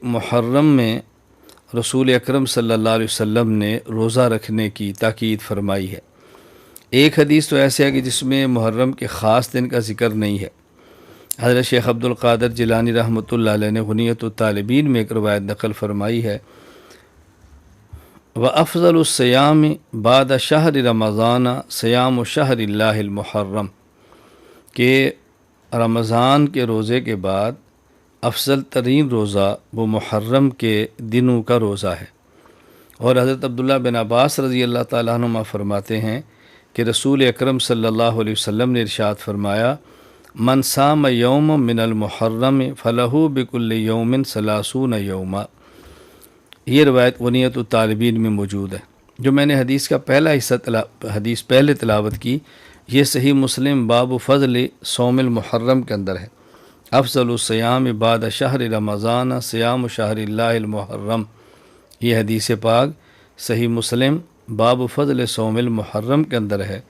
محرم میں رسول اکرم صلی اللہ علیہ وسلم نے روزہ رکھنے کی تاکید فرمائی ہے۔ ایک حدیث تو ایسے ہے کہ جس میں محرم کے خاص دن کا ذکر نہیں ہے۔ حضرت شیخ عبد القادر جیلانی رحمۃ اللہ علیہ نے غنیۃ الطالبین میں ایک روایت نقل فرمائی ہے، وَأَفْضَلُ الصِّيَامِ بَعْدَ شَهْرِ رَمَضَانَ صِيَامُ شَهْرِ اللَّهِ الْمُحَرَّم، کہ رمضان کے روزے کے بعد افضل ترین روزہ وہ محرم کے دنوں کا روزہ ہے۔ اور حضرت عبداللہ بن عباس رضی اللہ تعالیٰ عنہما فرماتے ہیں کہ رسول اکرم صلی اللہ علیہ وسلم نے ارشاد فرمایا، من صام یوم من المحرم فلہ بکل یوم ثلاثون یوما۔ یہ روایت غنیۃ الطالبین میں موجود ہے۔ جو میں نے حدیث کا پہلا حصہ حدیث پہلے تلاوت کی، یہ صحیح مسلم باب فضل صوم المحرم کے اندر ہے۔ افضل الصیام بعد شہر رمضان صیام شہر اللہ المحرم، یہ حدیث پاک صحیح مسلم باب فضل صوم المحرم کے اندر ہے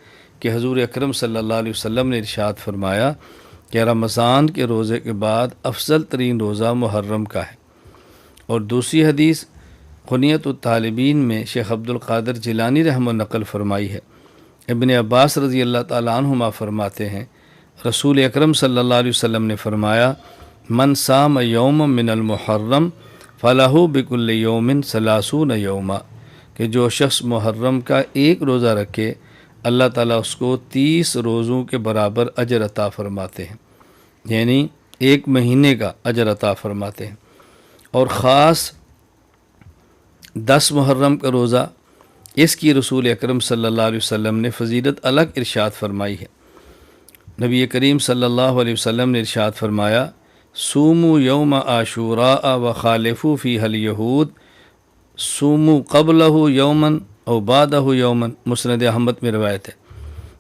کہ حضور اکرم صلی اللہ علیہ وسلم نے ارشاد فرمایا کہ رمضان کے روزے کے بعد افضل ترین روزہ محرم کا ہے۔ اور دوسری حدیث غنیۃ الطالبین میں شیخ عبد القادر جیلانی رحمہ نقل فرمائی ہے۔ ابن عباس رضی اللہ تعالیٰ عنہما فرماتے ہیں، رسول اکرم صلی اللہ علیہ وسلم نے فرمایا، من صام یوم من المحرم فلہ بکل یوم ثلاثون یوما، کہ جو شخص محرم کا ایک روزہ رکھے اللہ تعالیٰ اس کو 30 روزوں کے برابر اجر عطا فرماتے ہیں، یعنی ایک مہینے کا اجر عطا فرماتے ہیں۔ اور خاص 10 محرم کا روزہ، اس کی رسول اکرم صلی اللہ علیہ وسلم نے فضیلت الگ ارشاد فرمائی ہے۔ نبی کریم صلی اللہ علیہ وسلم نے ارشاد فرمایا، سومو یوم عاشوراء وخالفوا فیہ الیہود سومو قبلہ یومن او بعدہ یومن، مسند احمد میں روایت ہے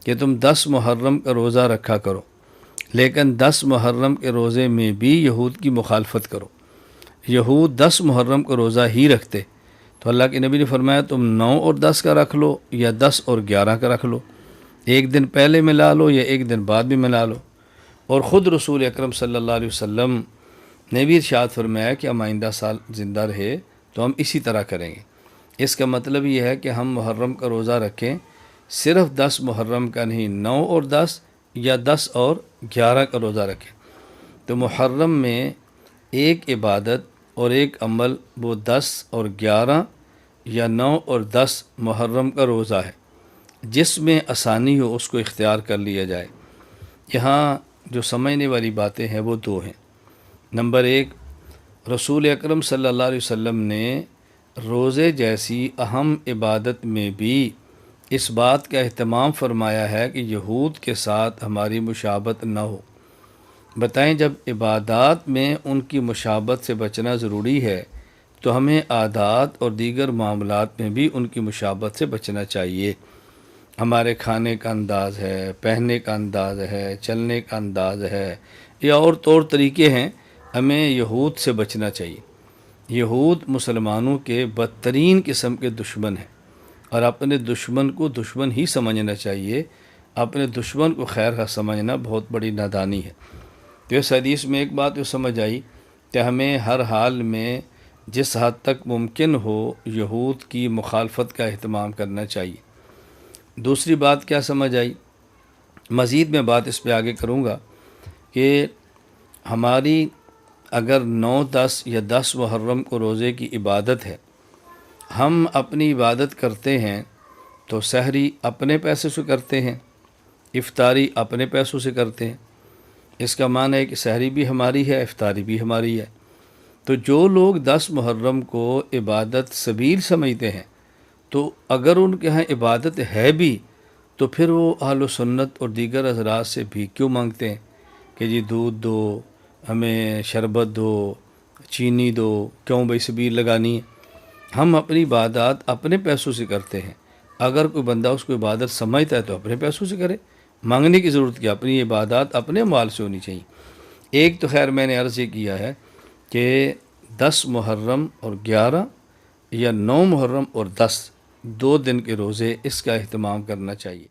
کہ تم 10 محرم کا روزہ رکھا کرو، لیکن 10 محرم کے روزے میں بھی یہود کی مخالفت کرو۔ یہود 10 محرم کا روزہ ہی رکھتے، تو اللہ کے نبی نے فرمایا تم 9 اور 10 کا رکھ لو یا 10 اور 11 کا رکھ لو، ایک دن پہلے ملا لو یا ایک دن بعد بھی ملا لو۔ اور خود رسول اکرم صلی اللہ علیہ وسلم نے بھی ارشاد فرمایا کہ ہم آئندہ سال زندہ رہے تو ہم اسی طرح کریں گے۔ اس کا مطلب یہ ہے کہ ہم محرم کا روزہ رکھیں، صرف 10 محرم کا نہیں، 9 اور 10 یا 10 اور 11 کا روزہ رکھیں۔ تو محرم میں ایک عبادت اور ایک عمل وہ 10 اور 11 یا 9 اور 10 محرم کا روزہ ہے، جس میں آسانی ہو اس کو اختیار کر لیا جائے۔ یہاں جو سمجھنے والی باتیں ہیں وہ 2 ہیں۔ نمبر 1، رسول اکرم صلی اللہ علیہ وسلم نے روزے جیسی اہم عبادت میں بھی اس بات کا اہتمام فرمایا ہے کہ یہود کے ساتھ ہماری مشابہت نہ ہو۔ بتائیں، جب عبادات میں ان کی مشابہت سے بچنا ضروری ہے تو ہمیں عادات اور دیگر معاملات میں بھی ان کی مشابہت سے بچنا چاہیے۔ ہمارے کھانے کا انداز ہے، پہننے کا انداز ہے، چلنے کا انداز ہے یا اور طور طریقے ہیں، ہمیں یہود سے بچنا چاہیے۔ یہود مسلمانوں کے بدترین قسم کے دشمن ہیں، اور اپنے دشمن کو دشمن ہی سمجھنا چاہیے۔ اپنے دشمن کو خیر کا سمجھنا بہت بڑی نادانی ہے۔ تو اس حدیث میں ایک بات جو سمجھ آئی کہ ہمیں ہر حال میں جس حد تک ممکن ہو یہود کی مخالفت کا اہتمام کرنا چاہیے۔ دوسری بات کیا سمجھ آئی، مزید میں بات اس پہ آگے کروں گا کہ ہماری اگر 9، 10 یا 10 محرم کو روزے کی عبادت ہے، ہم اپنی عبادت کرتے ہیں تو سحری اپنے پیسے سے کرتے ہیں، افطاری اپنے پیسوں سے کرتے ہیں۔ اس کا معنی ہے کہ سحری بھی ہماری ہے، افطاری بھی ہماری ہے۔ تو جو لوگ 10 محرم کو عبادت سبیل سمجھتے ہیں، تو اگر ان کے ہاں عبادت ہے بھی تو پھر وہ اہل سنت اور دیگر حضرات سے بھی کیوں مانگتے ہیں کہ جی دودھ دو، ہمیں شربت دو، چینی دو، کیوں بھائی سبیل لگانی ہے؟ ہم اپنی عبادات اپنے پیسوں سے کرتے ہیں۔ اگر کوئی بندہ اس کو عبادت سمجھتا ہے تو اپنے پیسوں سے کرے، مانگنے کی ضرورت کیا؟ اپنی عبادات اپنے مال سے ہونی چاہیے۔ ایک تو خیر میں نے عرض یہ کیا ہے کہ 10 محرم اور 11 یا 9 محرم اور 10 2 دن کے روزے، اس کا اہتمام کرنا چاہیے۔